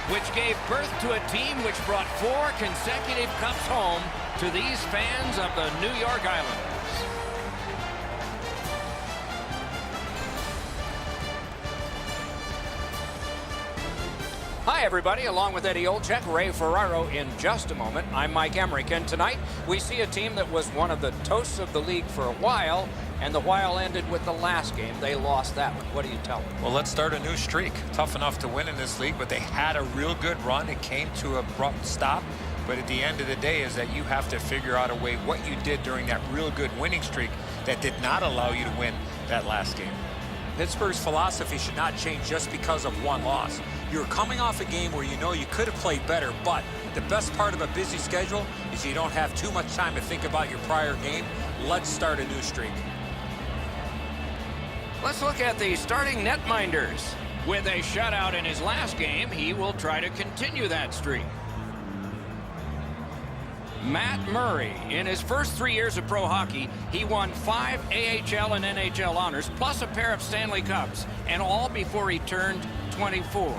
which gave birth to a team which brought 4 consecutive cups home to these fans of the New York Islanders. Hi, everybody. Along with Eddie Olczyk, Ray Ferraro in just a moment. I'm Mike Emmerich, and tonight we see a team that was one of the toasts of the league for a while, and the while ended with the last game. They lost that one. What do you tell them? Well, let's start a new streak. Tough enough to win in this league, but they had a real good run. It came to an abrupt stop. But at the end of the day is that you have to figure out a way what you did during that real good winning streak that did not allow you to win that last game. Pittsburgh's philosophy should not change just because of one loss. You're coming off a game where you know you could have played better, but the best part of a busy schedule is you don't have too much time to think about your prior game. Let's start a new streak. Let's look at the starting netminders. With a shutout in his last game, he will try to continue that streak. Matt Murray, in his first 3 years of pro hockey, he won 5 AHL and NHL honors, plus a pair of Stanley Cups, and all before he turned 24.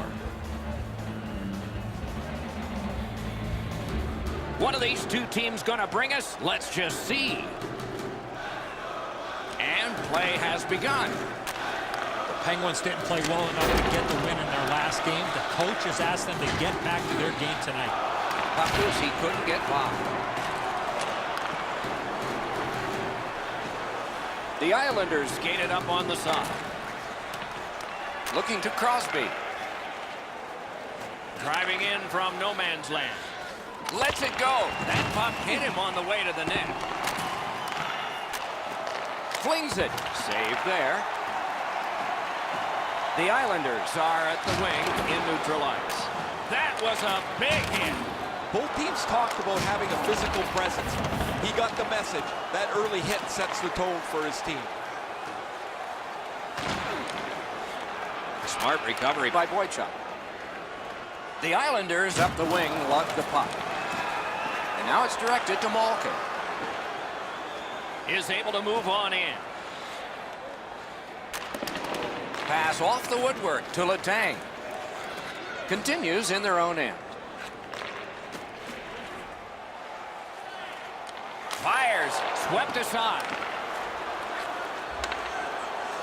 What are these two teams going to bring us? Let's just see. And play has begun. The Penguins didn't play well enough to get the win in their last game. The coach has asked them to get back to their game tonight. He couldn't get by. The Islanders skated up on the side. Looking to Crosby. Driving in from no man's land. Lets it go. That puck hit him on the way to the net. Flings it. Save there. The Islanders are at the wing in neutral ice. That was a big hit. Both teams talked about having a physical presence. He got the message. That early hit sets the tone for his team. Smart recovery by Boychuk. The Islanders up the wing lug the puck. And now it's directed to Malkin. Is able to move on in. Pass off the woodwork to Letang. Continues in their own end. Fires, swept aside.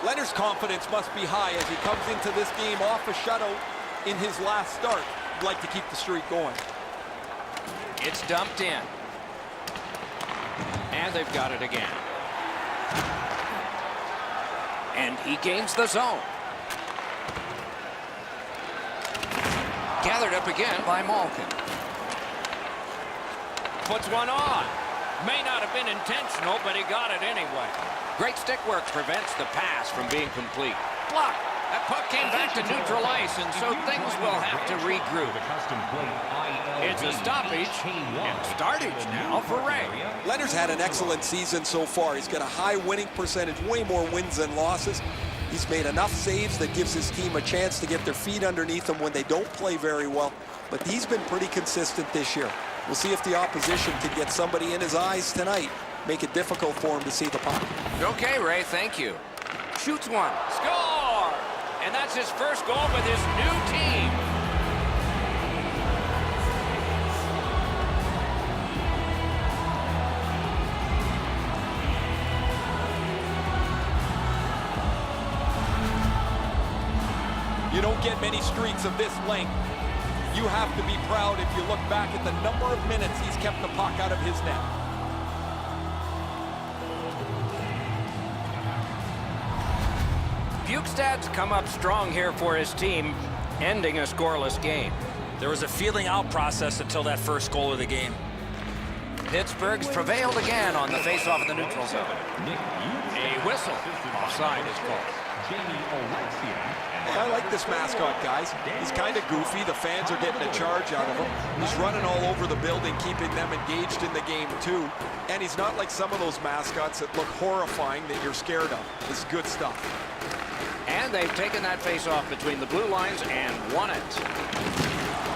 Leonard's confidence must be high as he comes into this game off a shutout in his last start. He'd like to keep the streak going. It's dumped in. And they've got it again. And he gains the zone. Gathered up again by Malkin. Puts one on. May not have been intentional, but he got it anyway. Great stick work prevents the pass from being complete. Block. That puck came back to neutral ice, and so things will have to regroup. It's a stoppage and startage now for Ray. Leonard's had an excellent season so far. He's got a high winning percentage, way more wins than losses. He's made enough saves that gives his team a chance to get their feet underneath them when they don't play very well. But he's been pretty consistent this year. We'll see if the opposition can get somebody in his eyes tonight. Make it difficult for him to see the puck. Okay, Ray, thank you. Shoots one. Score! And that's his first goal with his new team. You don't get many streaks of this length. You have to be proud if you look back at the number of minutes he's kept the puck out of his net. Bjugstad's come up strong here for his team, ending a scoreless game. There was a feeling out process until that first goal of the game. Pittsburgh's prevailed again on the face-off in the neutral zone. A whistle. Offside is called. I like this mascot, guys. He's kind of goofy. The fans are getting a charge out of him. He's running all over the building, keeping them engaged in the game, too. And he's not like some of those mascots that look horrifying that you're scared of. This is good stuff. And they've taken that face-off between the blue lines and won it.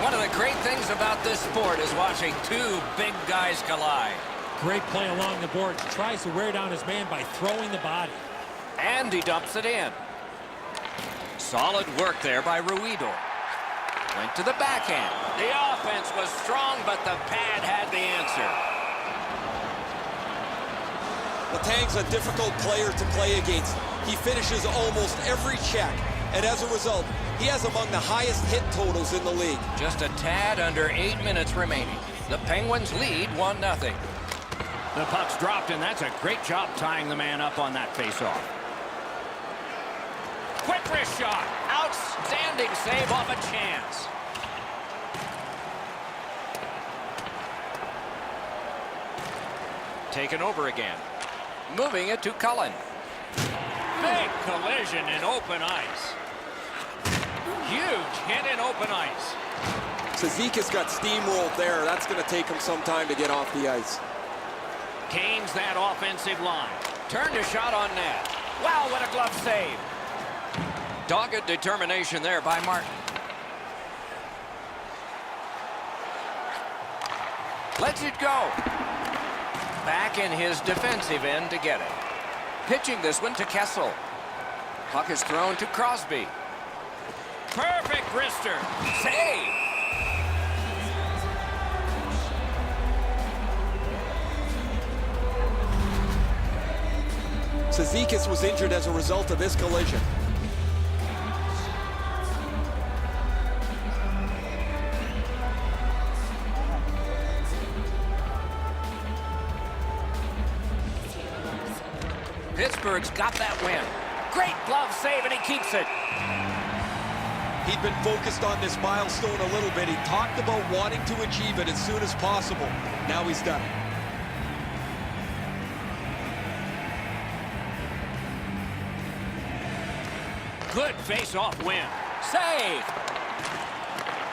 One of the great things about this sport is watching two big guys collide. Great play along the boards. Tries to wear down his man by throwing the body. And he dumps it in. Solid work there by Ruhwedel. Went to the backhand. The offense was strong, but the pad had the answer. Letang's a difficult player to play against. He finishes almost every check, and as a result, he has among the highest hit totals in the league. Just a tad under 8 minutes remaining. The Penguins lead 1-0. The puck's dropped, and that's a great job tying the man up on that faceoff. Quick wrist shot. Outstanding save off a chance. Taken over again. Moving it to Cullen. Big collision in open ice. Huge hit in open ice. Sbisa got steamrolled there. That's going to take him some time to get off the ice. Gains that offensive line. Turned a shot on net. Wow, what a glove save. Dogged determination there by Martin. Lets it go. Back in his defensive end to get it. Pitching this one to Kessel. Puck is thrown to Crosby. Perfect wrister. Save. Sbisa was injured as a result of this collision. Pittsburgh's got that win. Great glove save, and he keeps it. He'd been focused on this milestone a little bit. He talked about wanting to achieve it as soon as possible. Now he's done it. Good face-off win. Save!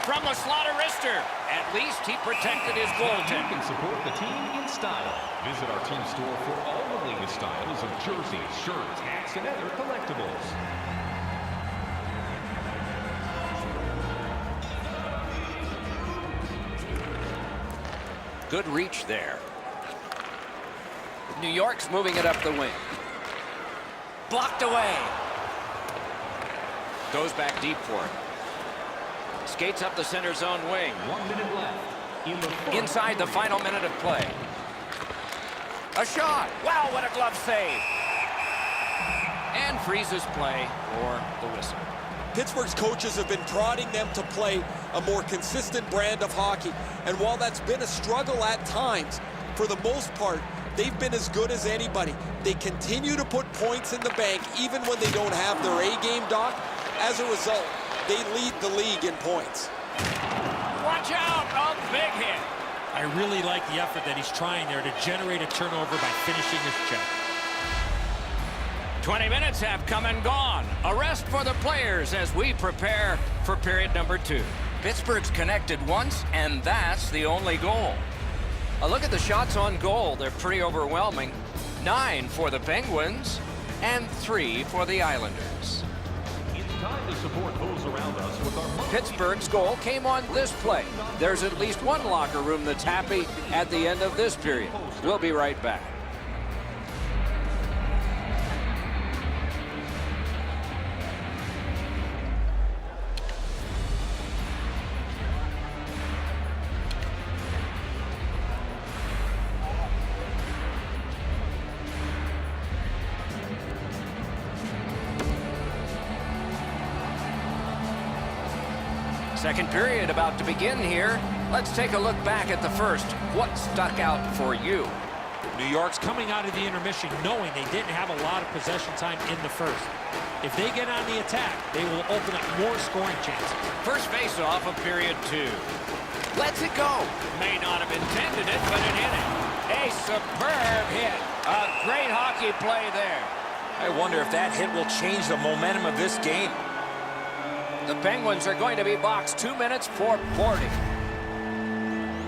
From the slaughter wrister. At least he protected his goaltender. You can support the team in style. Visit our team store for all the latest styles of jerseys, shirts, hats, and other collectibles. Good reach there. New York's moving it up the wing. Blocked away. Goes back deep for it. Skates up the center zone wing. 1 minute left. Inside the final minute of play. A shot. Wow, what a glove save. And freezes play for the whistle. Pittsburgh's coaches have been prodding them to play a more consistent brand of hockey. And while that's been a struggle at times, for the most part, they've been as good as anybody. They continue to put points in the bank even when they don't have their A-game, Doc. As a result, they lead the league in points. Watch out, a big hit. I really like the effort that he's trying there to generate a turnover by finishing his check. 20 minutes have come and gone. A rest for the players as we prepare for period number 2. Pittsburgh's connected once, and that's the only goal. A look at the shots on goal. They're pretty overwhelming. 9 for the Penguins and 3 for the Islanders. Time to support those around us with our Pittsburgh's goal came on this play. There's at least one locker room that's happy at the end of this period. We'll be right back. Second period about to begin here. Let's take a look back at the first. What stuck out for you? New York's coming out of the intermission knowing they didn't have a lot of possession time in the first. If they get on the attack, they will open up more scoring chances. First face-off of period 2. Lets it go. May not have intended it, but it hit it. A superb hit. A great hockey play there. I wonder if that hit will change the momentum of this game. The Penguins are going to be boxed 2 minutes for boarding.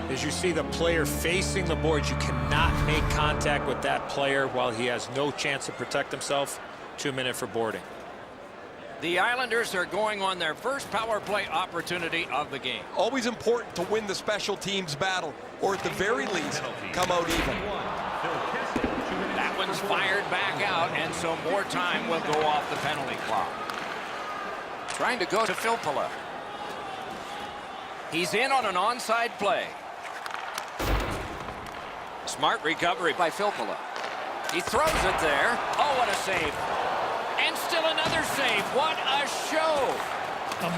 As you see the player facing the boards, you cannot make contact with that player while he has no chance to protect himself. 2 minutes for boarding. The Islanders are going on their first power play opportunity of the game. Always important to win the special teams battle, or at the very least, come out even. That one's fired back out, and so more time will go off the penalty clock. Trying to go to Filppula. He's in on an onside play. Smart recovery by Filppula. He throws it there. Oh, what a save. And still another save. What a show.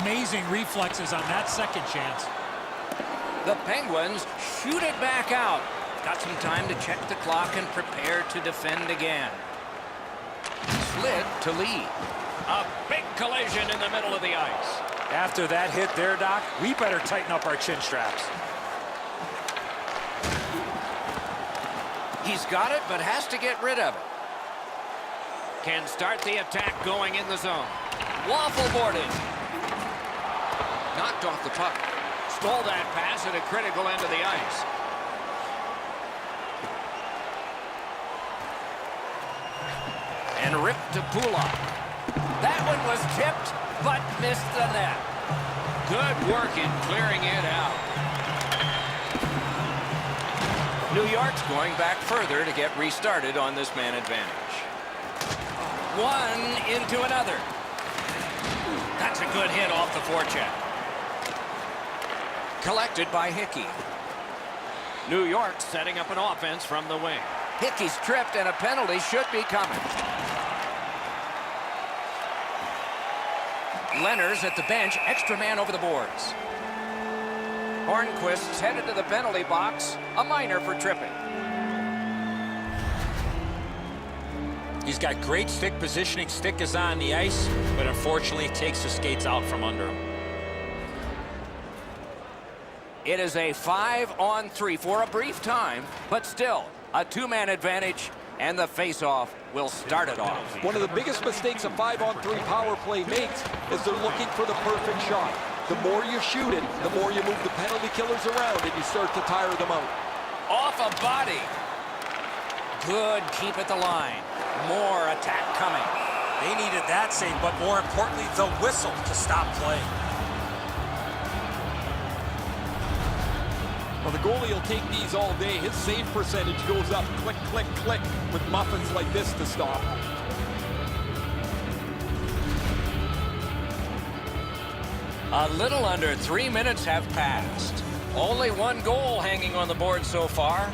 Amazing reflexes on that second chance. The Penguins shoot it back out. Got some time to check the clock and prepare to defend again. Slid to lead. A big collision in the middle of the ice. After that hit there, Doc, we better tighten up our chin straps. He's got it, but has to get rid of it. Can start the attack going in the zone. Waffle boarded. Knocked off the puck. Stole that pass at a critical end of the ice. And ripped to Pulak. That one was tipped, but missed the net. Good work in clearing it out. New York's going back further to get restarted on this man advantage. One into another. That's a good hit off the forecheck. Collected by Hickey. New York setting up an offense from the wing. Hickey's tripped and a penalty should be coming. Leonard's at the bench, extra man over the boards. Hornqvist's headed to the penalty box, a minor for tripping. He's got great stick positioning. Stick is on the ice, but unfortunately takes the skates out from under him. It is a 5-on-3 for a brief time, but still a two-man advantage, and the face-off will start it off. One of the biggest mistakes a 5-on-3 power play makes is they're looking for the perfect shot. The more you shoot it, the more you move the penalty killers around and you start to tire them out. Off a body. Good keep at the line. More attack coming. They needed that save, but more importantly, the whistle to stop play. Well, the goalie will take these all day. His save percentage goes up click, click, click with muffins like this to stop. A little under 3 minutes have passed. Only one goal hanging on the board so far.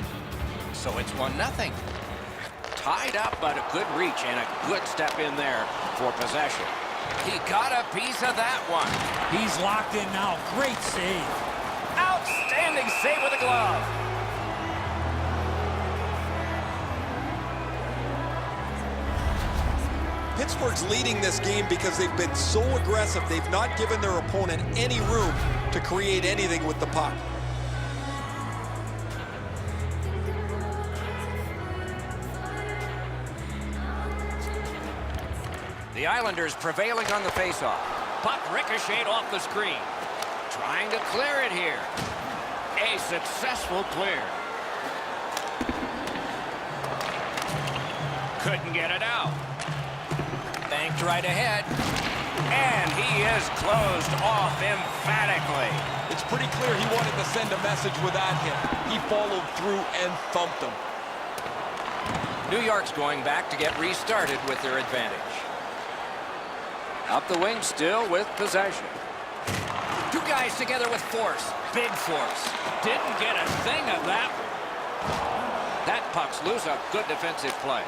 So it's 1-0. Tied up, but a good reach and a good step in there for possession. He got a piece of that one. He's locked in now. Great save. Outstanding save with a glove. Pittsburgh's leading this game because they've been so aggressive. They've not given their opponent any room to create anything with the puck. The Islanders prevailing on the faceoff. Puck ricocheted off the screen. Trying to clear it here. A successful clear. Couldn't get it out. Banked right ahead. And he is closed off emphatically. It's pretty clear he wanted to send a message with that hit. He followed through and thumped him. New York's going back to get restarted with their advantage. Up the wing still with possession. Two guys together with force. Big force. Didn't get a thing of that one. That puck's loose. A good defensive play.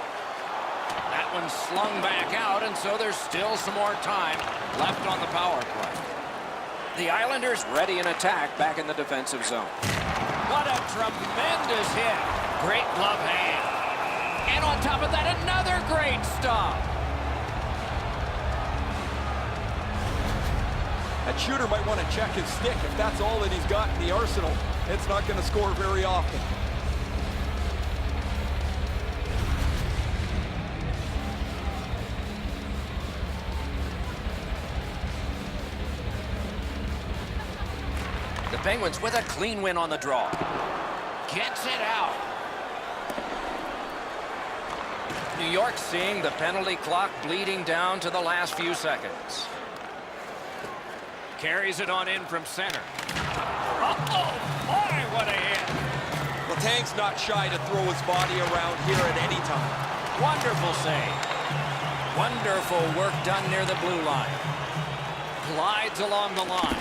That one's slung back out, and so there's still some more time left on the power play. The Islanders ready in attack back in the defensive zone. What a tremendous hit. Great glove hand. And on top of that, another great stop. That shooter might want to check his stick. If that's all that he's got in the arsenal, it's not going to score very often. The Penguins with a clean win on the draw. Gets it out. New York seeing the penalty clock bleeding down to the last few seconds. Carries it on in from center. Oh, boy, what a hit. Letang's not shy to throw his body around here at any time. Wonderful save. Wonderful work done near the blue line. Glides along the line.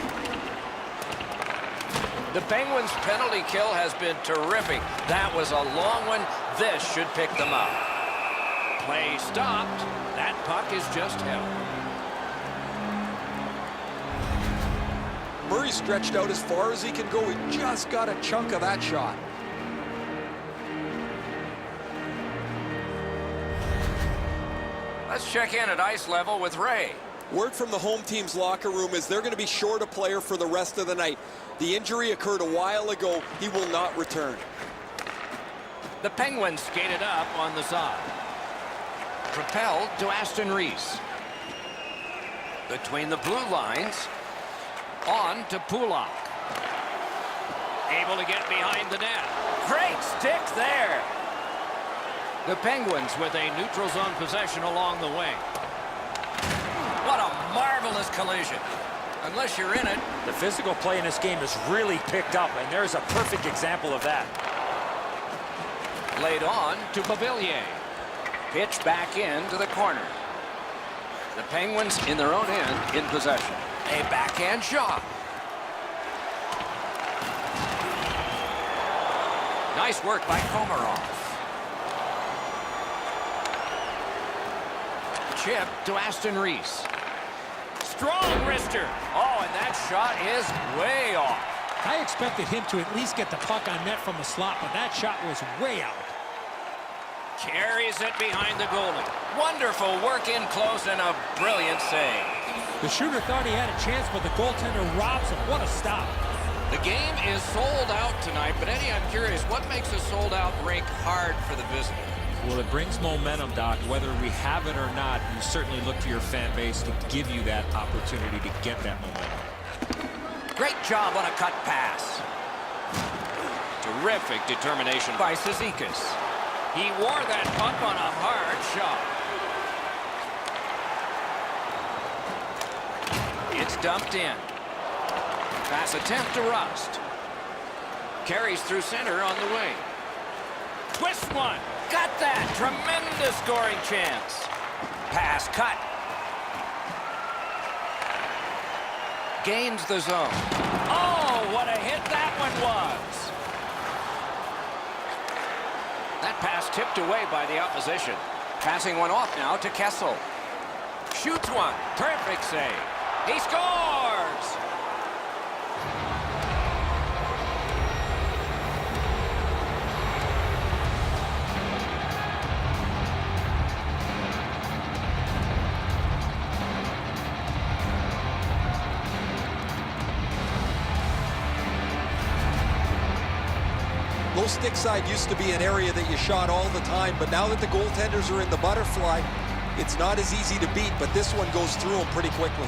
The Penguins' penalty kill has been terrific. That was a long one. This should pick them up. Play stopped. That puck is just held. Murray stretched out as far as he can go. He just got a chunk of that shot. Let's check in at ice level with Ray. Word from the home team's locker room is they're going to be short a player for the rest of the night. The injury occurred a while ago. He will not return. The Penguins skated up on the side. Propelled to Aston-Reese. Between the blue lines. On to Pulock. Able to get behind the net. Great stick there. The Penguins with a neutral zone possession along the wing. What a marvelous collision. Unless you're in it. The physical play in this game has really picked up, and there's a perfect example of that. Laid on to Beauvillier. Pitch back into the corner. The Penguins in their own end in possession. A backhand shot. Nice work by Komarov. Chip to Aston-Reese. Strong wrister. Oh, and that shot is way off. I expected him to at least get the puck on net from the slot, but that shot was way out. Carries it behind the goalie. Wonderful work in close and a brilliant save. The shooter thought he had a chance, but the goaltender robs him. What a stop. The game is sold out tonight, but Eddie, I'm curious, what makes a sold-out rink hard for the visitor? Well, it brings momentum, Doc. Whether we have it or not, you certainly look to your fan base to give you that opportunity to get that momentum. Great job on a cut pass. Terrific determination by Sbisa. He wore that puck on a hard shot. It's dumped in. Pass attempt to Rust. Carries through center on the wing. Twist one. Got that. Tremendous scoring chance. Pass cut. Gains the zone. Oh, what a hit that one was. That pass tipped away by the opposition. Passing one off now to Kessel. Shoots one. Perfect save. He scores! Low stick side used to be an area that you shot all the time, but now that the goaltenders are in the butterfly, it's not as easy to beat, but this one goes through them pretty quickly.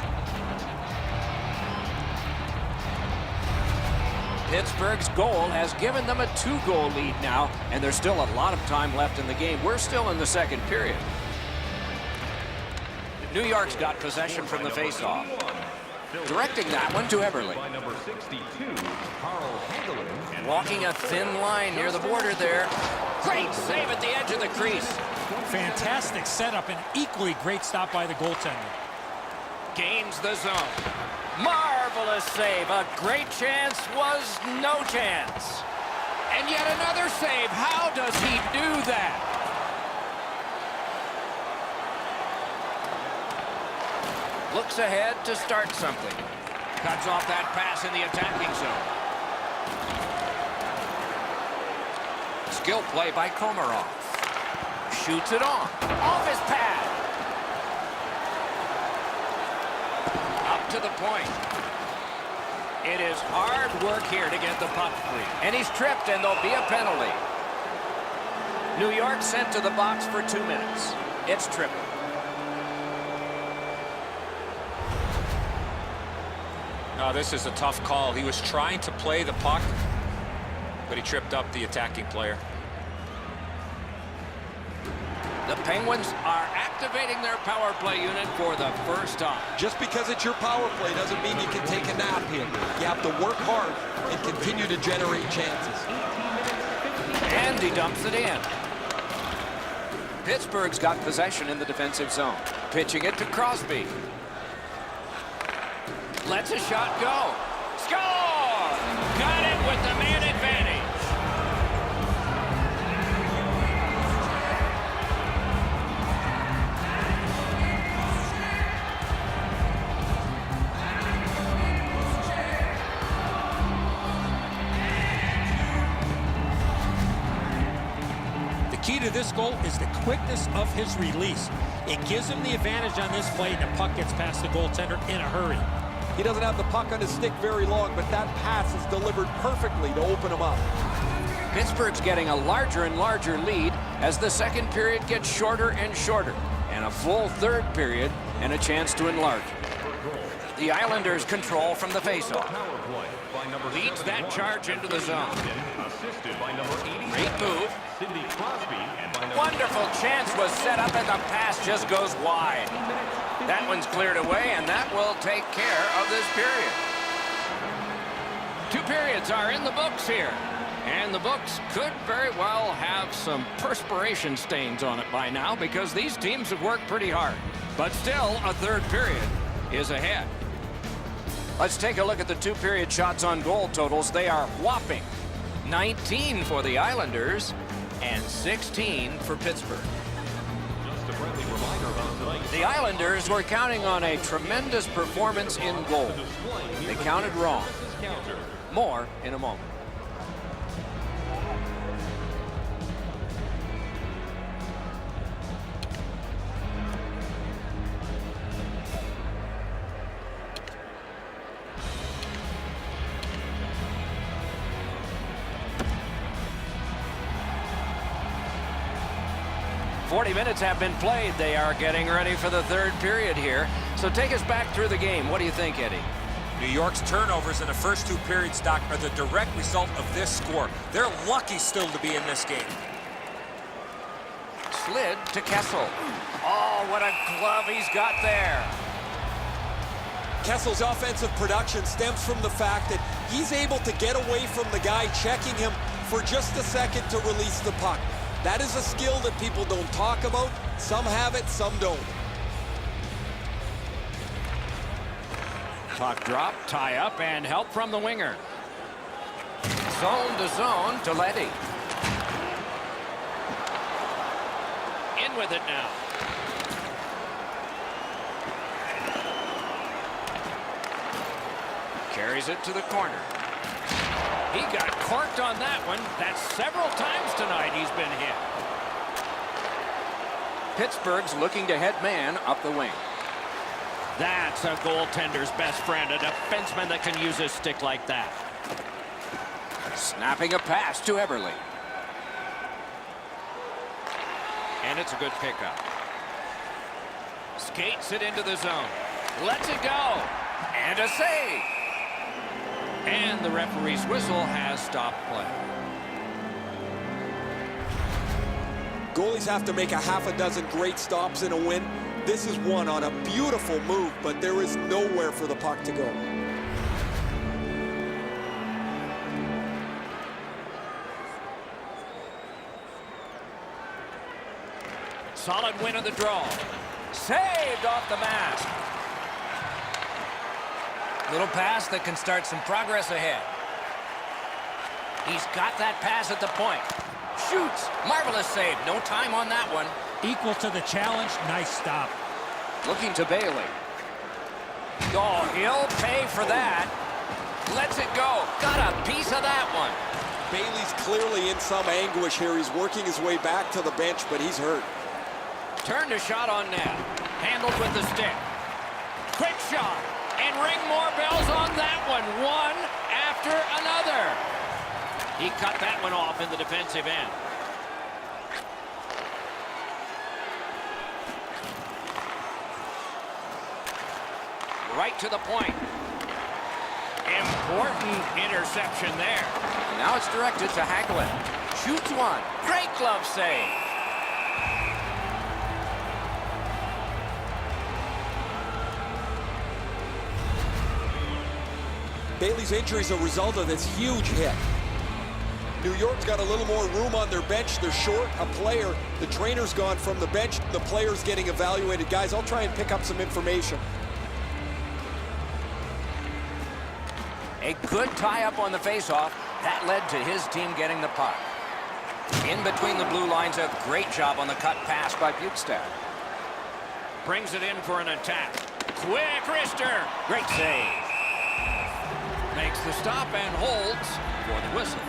Pittsburgh's goal has given them a 2-goal lead now, and there's still a lot of time left in the game. We're still in the second period. New York's got possession from the faceoff. Directing that one to Eberle. By number 62, Hagelin. Walking a thin line near the border there. Great save at the edge of the crease. Fantastic setup and equally great stop by the goaltender. Gains the zone. Marvelous save. A great chance was no chance. And yet another save. How does he do that? Looks ahead to start something. Cuts off that pass in the attacking zone. Skill play by Komarov. Shoots it on. Off his pad. Up to the point. It is hard work here to get the puck free. And he's tripped, and there'll be a penalty. New York sent to the box for 2 minutes. It's tripping. No, this is a tough call. He was trying to play the puck, but he tripped up the attacking player. The Penguins are activating their power play unit for the first time. Just because it's your power play doesn't mean you can take a nap here. You have to work hard and continue to generate chances. And he dumps it in. Pittsburgh's got possession in the defensive zone. Pitching it to Crosby. Lets a shot go. Score! Got it key to this goal is the quickness of his release. It gives him the advantage on this play, and the puck gets past the goaltender in a hurry. He doesn't have the puck on his stick very long, but that pass is delivered perfectly to open him up. Pittsburgh's getting a larger and larger lead as the second period gets shorter and shorter, and a full third period and a chance to enlarge it. The Islanders control from the faceoff. Leads that charge into the zone. Great move. Wonderful chance was set up, and the pass just goes wide. That one's cleared away, and that will take care of this period. 2 periods are in the books here. And the books could very well have some perspiration stains on it by now because these teams have worked pretty hard. But still, a third period is ahead. Let's take a look at the 2-period shots on goal totals. They are whopping 19 for the Islanders and 16 for Pittsburgh. The Islanders were counting on a tremendous performance in goal. They counted wrong. More in a moment. .40 minutes have been played. They are getting ready for the third period here. So take us back through the game. What do you think, Eddie? New York's turnovers in the first 2 periods, Doc, are the direct result of this score. They're lucky still to be in this game. Slid to Kessel. Oh, what a glove he's got there. Kessel's offensive production stems from the fact that he's able to get away from the guy checking him for just a second to release the puck. That is a skill that people don't talk about. Some have it, some don't. Puck drop, tie up, and help from the winger. Zone to zone to Letty. In with it now. Carries it to the corner. He got corked on that one. That's several times tonight he's been hit. Pittsburgh's looking to head man up the wing. That's a goaltender's best friend, a defenseman that can use his stick like that. Snapping a pass to Eberle. And it's a good pickup. Skates it into the zone. Lets it go. And a save. And the referee's whistle has stopped play. Goalies have to make a half a dozen great stops in a win. This is one on a beautiful move, but there is nowhere for the puck to go. Solid win of the draw. Saved off the mask. Little pass that can start some progress ahead. He's got that pass at the point. Shoots. Marvelous save. No time on that one. Equal to the challenge. Nice stop. Looking to Bailey. Oh, he'll pay for that. Lets it go. Got a piece of that one. Bailey's clearly in some anguish here. He's working his way back to the bench, but he's hurt. Turned a shot on net. Handled with the stick. Quick shot. And ring more bells on that one. One after another. He cut that one off in the defensive end. Right to the point. Important interception there. Now it's directed to Hagelin. Shoots one. Great glove save. Bailey's injury is a result of this huge hit. New York's got a little more room on their bench. They're short a player. The trainer's gone from the bench. The player's getting evaluated. Guys, I'll try and pick up some information. A good tie-up on the face-off. That led to his team getting the puck. In between the blue lines, a great job on the cut pass by Bjugstad. Brings it in for an attack. Quick wrister. Great save. Makes the stop and holds for the whistle.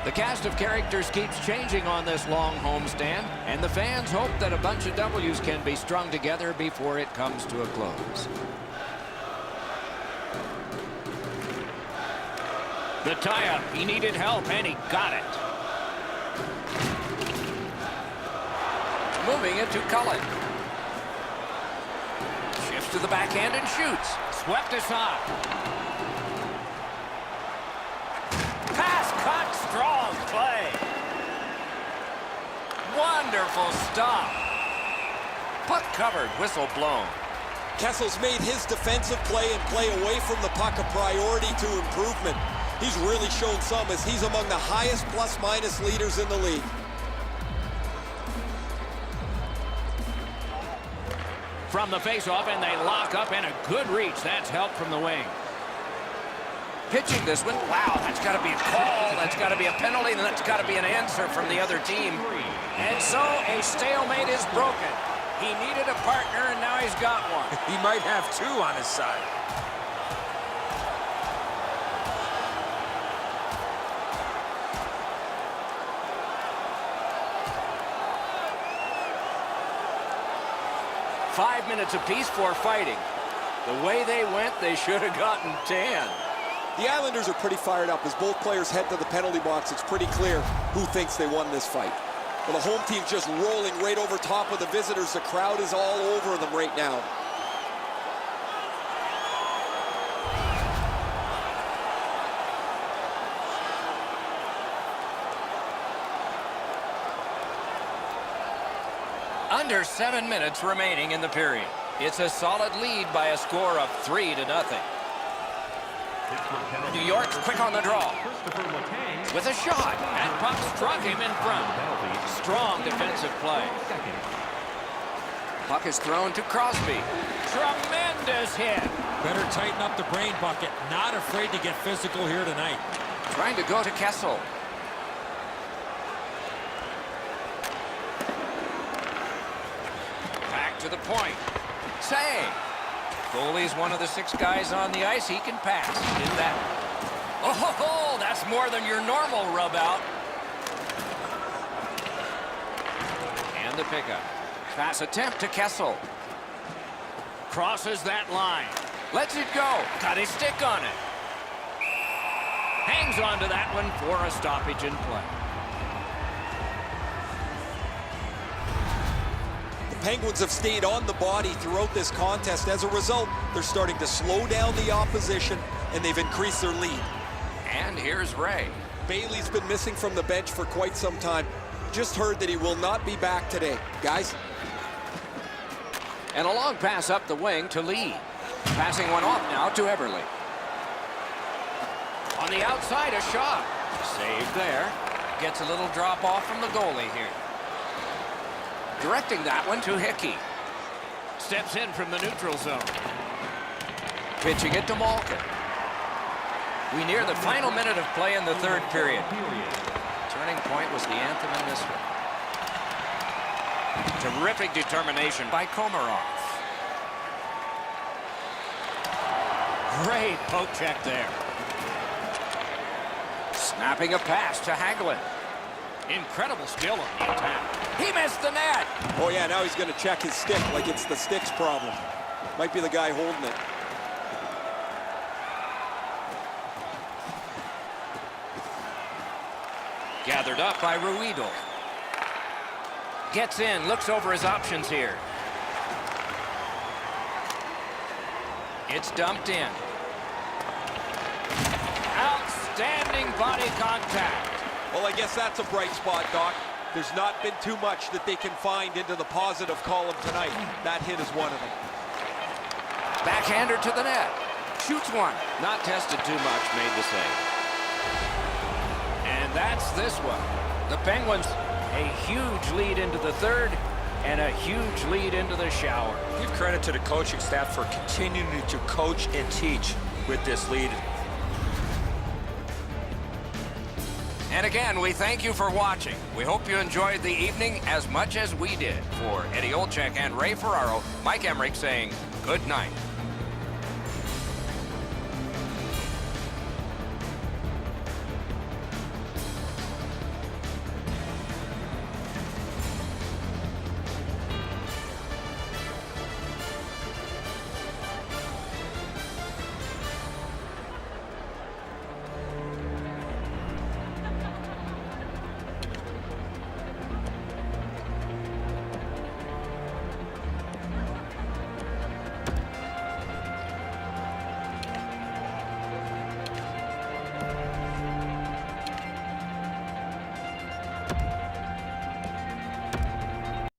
The cast of characters keeps changing on this long homestand, and the fans hope that a bunch of W's can be strung together before it comes to a close. The tie-up, he needed help, and he got it. Moving it to Cullen. Shifts to the backhand and shoots. Swept aside. Pass cut, strong play. Wonderful stop. Puck covered, whistle blown. Kessel's made his defensive play and play away from the puck a priority to improvement. He's really shown some as he's among the highest plus-minus leaders in the league. From the face-off, and they lock up, and a good reach. That's help from the wing. Pitching this one. Wow, that's got to be a call. That's got to be a penalty, and that's got to be an answer from the other team. And so a stalemate is broken. He needed a partner, and now he's got one. He might have two on his side. Five minutes apiece for fighting. The way they went, they should have gotten 10. The Islanders are pretty fired up as both players head to the penalty box. It's pretty clear who thinks they won this fight. Well, the home team's just rolling right over top of the visitors. The crowd is all over them right now. Under 7 minutes remaining in the period. It's a solid lead by a score of 3-0. New York's quick on the draw. With a shot. That puck struck him in front. Strong defensive play. Puck is thrown to Crosby. Tremendous hit. Better tighten up the brain bucket. Not afraid to get physical here tonight. Trying to go to Kessel. To the point. Save. Goalie's one of the 6 guys on the ice. He can pass. Did that. Oh, that's more than your normal rub out. And the pickup. Pass attempt to Kessel. Crosses that line. Lets it go. Got his stick on it. Hangs on to that one for a stoppage in play. Penguins have stayed on the body throughout this contest. As a result, they're starting to slow down the opposition, and they've increased their lead. And here's Ray. Bailey's been missing from the bench for quite some time. Just heard that he will not be back today. Guys? And a long pass up the wing to Lee. Passing one off now to Everly. On the outside, a shot. Saved there. Gets a little drop off from the goalie here. Directing that one to Hickey. Steps in from the neutral zone. Pitching it to Malkin. We near the final minute of play in the third period. Turning point was the anthem in this one. Terrific determination by Komarov. Great poke check there. Snapping a pass to Hagelin. Incredible skill on the attack. He missed the net. Oh, yeah, now he's going to check his stick like it's the stick's problem. Might be the guy holding it. Gathered up by Ruhwedel. Gets in, looks over his options here. It's dumped in. Outstanding body contact. Well, I guess that's a bright spot, Doc. There's not been too much that they can find into the positive column tonight. That hit is one of them. Backhander to the net. Shoots one. Not tested too much, made the save. And that's this one. The Penguins, a huge lead into the third and a huge lead into the shower. Give credit to the coaching staff for continuing to coach and teach with this lead. And again, we thank you for watching. We hope you enjoyed the evening as much as we did. For Eddie Olczyk and Ray Ferraro, Mike Emmerich saying good night.